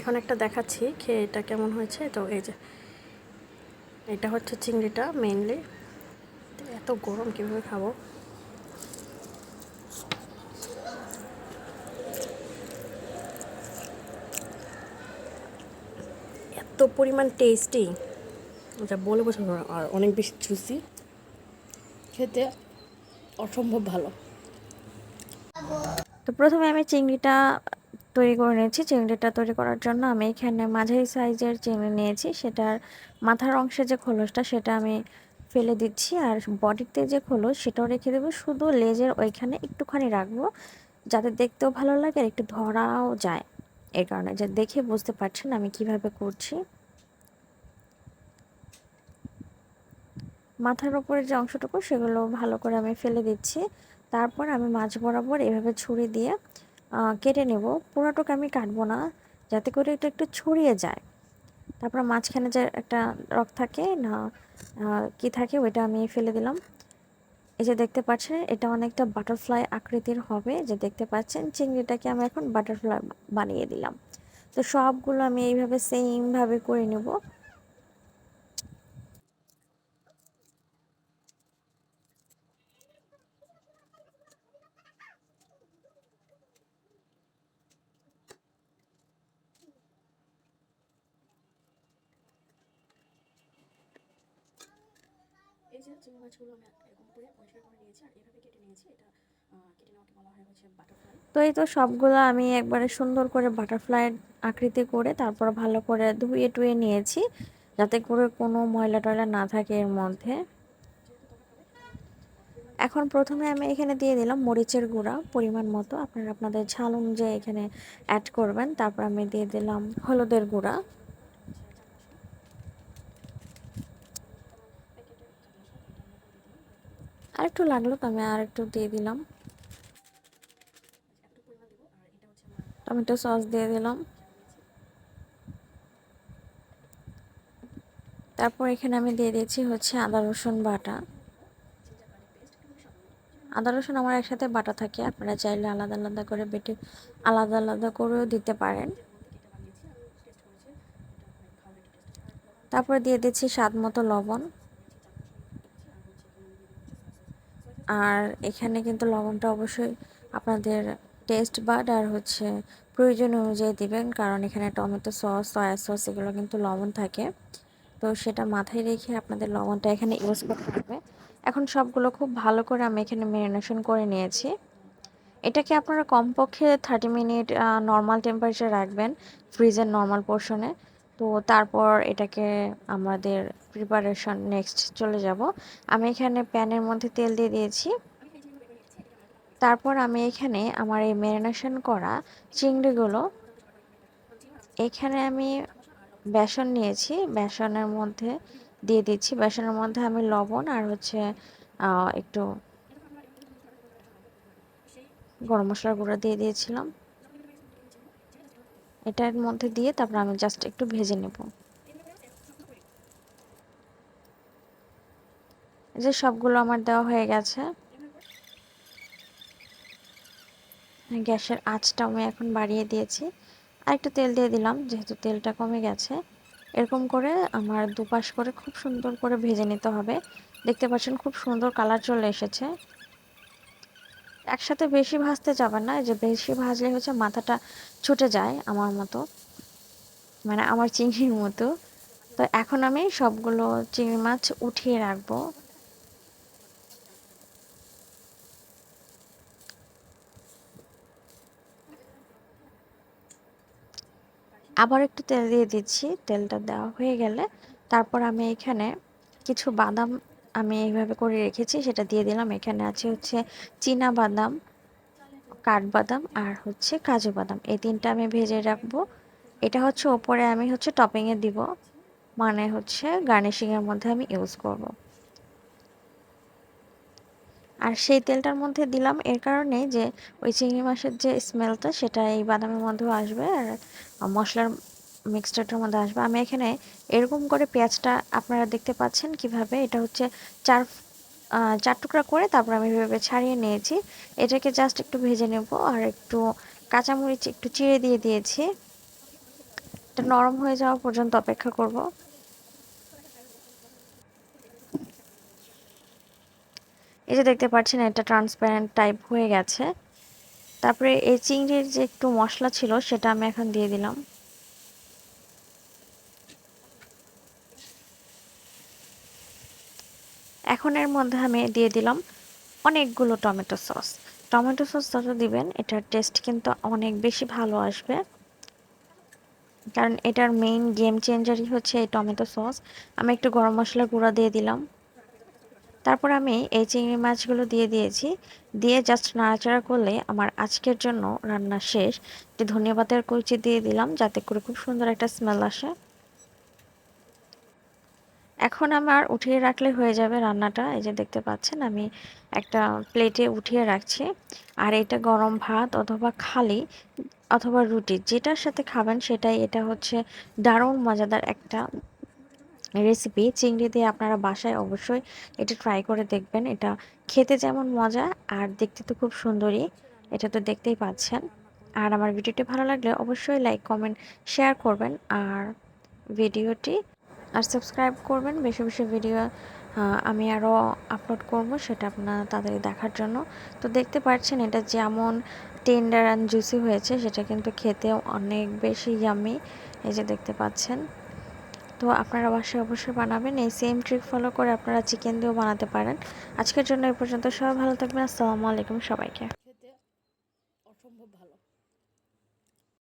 এখন একটা দেখাচ্ছি খেয়ে এটা কেমন হয়েছে। তো এই যে এটা হচ্ছে চিংড়িটা মেইনলি। এত গরম কীভাবে খাবো। এত পরিমাণ টেস্টি, যা বলে বোঝানো না, আর অনেক বেশি জুসি, খেতে অসম্ভব ভালো। তো প্রথমে আমি চিংড়িটা তৈরি করে নিয়েছি। চিংড়িটা তৈরি করার জন্য আমি এখানে মাঝারি সাইজের চিংড়ি নিয়েছি। সেটার মাথার অংশে যে খোলসটা সেটা আমি ফেলে দিচ্ছি, আর বডিতে যে খোলস সেটাও রেখে দেবো। শুধু লেজের ওইখানে একটুখানি রাখবো, যাতে দেখতেও ভালো লাগে আর একটু ধরাও যায়। এই কারণে যে দেখে বুঝতে পারছেন আমি কিভাবে করছি। মাথার উপরে যে অংশটুকু সেগুলো ভালো করে আমি ফেলে দিচ্ছি। তারপর আমি মাঝ বরাবর এভাবে ছুরি দিয়ে কেটে নেব। পুরোটুকু আমি কাটবো না, যাতে করে এটা একটু ছড়িয়ে যায়। তারপর মাঝখানে যে একটা রক থাকে না, কি থাকে, ওইটা আমি ফেলে দিলাম। এই যে দেখতে পাচ্ছেন এটা অনেকটা বাটারফ্লাই আকৃতির হবে। যে দেখতে পাচ্ছেন চিংড়িটাকে আমি এখন বাটারফ্লাই বানিয়ে দিলাম। তো সবগুলো আমি এইভাবে সেমভাবে করে নেব। এই যে চিংড়ি মাছগুলো আমি এরকম করে পরিষ্কার করে নিয়েছি আর এভাবে কেটে নিয়েছি। এটা কেটে নেওয়াকে বলা হয় হচ্ছে বাটারফ্লাই। তো এই তো সবগুলো আমি একবারে সুন্দর করে বাটারফ্লাই আকৃতি করে তারপর ভালো করে ধুয়ে টুয়ে নিয়েছি, যাতে করে কোনো ময়লা টয়লা না থাকে এর মধ্যে। এখন প্রথমে আমি এখানে দিয়ে দিলাম মরিচের গুঁড়া পরিমাণ মতো, আপনারা আপনাদের ঝাল অনুযায়ী এখানে অ্যাড করবেন। তারপর আমি দিয়ে দিলাম হলুদের গুঁড়া, আর একটু লাগলো তো আমি আর একটু দিয়ে দিলাম। টমেটো সস দিয়ে দিলাম। তারপর এখানে আমি দিয়ে দিয়েছি হচ্ছে আদা রসুন বাটা। আদা রসুন আমার একসাথে বাটা থাকে, আপনারা চাইলে আলাদা আলাদা করে বেটে আলাদা আলাদা করেও দিতে পারেন। তারপর দিয়ে দিচ্ছি স্বাদ মতো লবণ। আর এখানে কিন্তু লবণটা অবশ্যই আপনাদের টেস্ট বাড আর হচ্ছে প্রয়োজন অনুযায়ী দিবেন, কারণ এখানে টমেটো সস, সয়া সস এগুলো কিন্তু লবণ থাকে। তো সেটা মাথায় রেখে আপনাদের লবণটা এখানে ইউজ করতে হবে। এখন সবগুলো খুব ভালো করে আমি এখানে ম্যারিনেশন করে নিয়েছি। এটাকে আপনারা কমপক্ষে 30 মিনিট নর্মাল টেম্পারেচার রাখবেন, ফ্রিজের নর্মাল পোর্শনে। তো তারপর এটাকে আমাদের প্রিপারেশন নেক্সট চলে যাব। আমি এখানে প্যানের মধ্যে তেল দিয়ে দিয়েছি। তারপর আমি এখানে আমার এই ম্যারিনেশন করা চিংড়িগুলো, এখানে আমি বেসন নিয়েছি, বেসনের মধ্যে দিয়ে দিচ্ছি। বেসনের মধ্যে আমি লবণ আর হচ্ছে একটু গরম মশলার গুঁড়ো দিয়ে দিয়েছিলাম। এটার মধ্যে দিয়ে তারপর আমি জাস্ট একটু ভেজে নেব। যে সবগুলো আমার দেওয়া হয়ে গেছে। গ্যাসের আঁচটা আমি এখন বাড়িয়ে দিয়েছি, আর একটু তেল দিয়ে দিলাম যেহেতু তেলটা কমে গেছে। এরকম করে আমার দুপাশ করে খুব সুন্দর করে ভেজে নিতে হবে। দেখতে পাচ্ছেন খুব সুন্দর কালার চলে এসেছে। একসাথে বেশি ভাজতে যাবেন না, যে বেশি ভাজলে হচ্ছে মাথাটা ছুটে যায় আমার মতো, মানে আমার চিংড়ির মতো। তো এখন আমি সবগুলো চিংড়ি মাছ উঠিয়ে রাখবো। আবার একটু তেল দিয়ে দিচ্ছি। তেলটা দেওয়া হয়ে গেলে তারপর আমি এখানে কিছু বাদাম আমি এইভাবে করে রেখেছি সেটা দিয়ে দিলাম। এখানে আছে হচ্ছে চীনা বাদাম, কাঠবাদাম আর হচ্ছে কাজু বাদাম, এই তিনটা আমি ভেজে রাখবো। এটা হচ্ছে ওপরে আমি হচ্ছে টপিংয়ে দিব, মানে হচ্ছে গার্নিশিং এর মধ্যে আমি ইউজ করব। আর সেই তেলটার মধ্যে দিলাম এর কারণে যে ওই চিংড়ি মাছের যে স্মেলটা সেটা এই বাদামের মধ্যেও আসবে আর মশলার মিক্সচারটার মধ্যে আসবে। আমি এখানে এরকম করে পেঁয়াজটা আপনারা দেখতে পাচ্ছেন কিভাবে, এটা হচ্ছে চার চার টুকরা করে তারপর আমি এভাবে ছাড়িয়ে নিয়েছি। এটাকে জাস্ট একটু ভেজে নেব আর একটু কাঁচামরিচ একটু চিড়ে দিয়ে দিয়েছি। এটা নরম হয়ে যাওয়া পর্যন্ত অপেক্ষা করব। এই যে দেখতে পাচ্ছেন এটা ট্রান্সপারেন্ট টাইপ হয়ে গেছে। তারপরে এই চিংড়ির যে একটু মশলা ছিল সেটা আমি এখন দিয়ে দিলাম। এখন এর মধ্যে আমি দিয়ে দিলাম অনেকগুলো টমেটো সস। টমেটো সস যত দিবেন এটার টেস্ট কিন্তু অনেক বেশি ভালো আসবে, কারণ এটার মেইন গেম চেঞ্জারই হচ্ছে এই টমেটো সস। আমি একটু গরম মশলার গুঁড়া দিয়ে দিলাম। তারপর আমি এই চিংড়ি মাছগুলো দিয়ে দিয়েছি। দিয়ে জাস্ট নাড়াচাড়া করলে আমার আজকের জন্য রান্না শেষ। একটু ধনিয়া পাতার কুচি দিয়ে দিলাম যাতে করে খুব সুন্দর একটা স্মেল আসে। এখন আমার উঠিয়ে রাখলে হয়ে যাবে রান্নাটা। এই যে দেখতে পাচ্ছেন আমি একটা প্লেটে উঠিয়ে রাখছি। আর এটা গরম ভাত অথবা খালি অথবা রুটি যেটার সাথে খাবেন সেটাই, এটা হচ্ছে দারুণ মজাদার একটা রেসিপি। চিংড়ি দিয়ে আপনারা বাসায় অবশ্যই এটা ট্রাই করে দেখবেন। এটা খেতে যেমন মজা আর দেখতে তো খুব সুন্দরই, এটা তো দেখতেই পাচ্ছেন। আর আমার ভিডিওটি ভালো লাগলে অবশ্যই লাইক কমেন্ট শেয়ার করবেন আর ভিডিওটি আর সাবস্ক্রাইব করবেন। বেশি বেশি ভিডিও আমি আরও আপলোড করব সেটা আপনারা তাড়াতাড়ি দেখার জন্য। তো দেখতে পাচ্ছেন এটা যেমন টেন্ডার অ্যান্ড জুসি হয়েছে সেটা কিন্তু খেতেও অনেক বেশি ইয়াম্মি। এই যে দেখতে পাচ্ছেন। তো আপনারা বাসায় অবশ্যই বানাবেন। এই সেম ট্রিক ফলো করে আপনারা চিকেন দিয়েও বানাতে পারেন। আজকের জন্য এই পর্যন্ত। সবাই ভালো থাকবেন। আসসালামু আলাইকুম সবাইকে।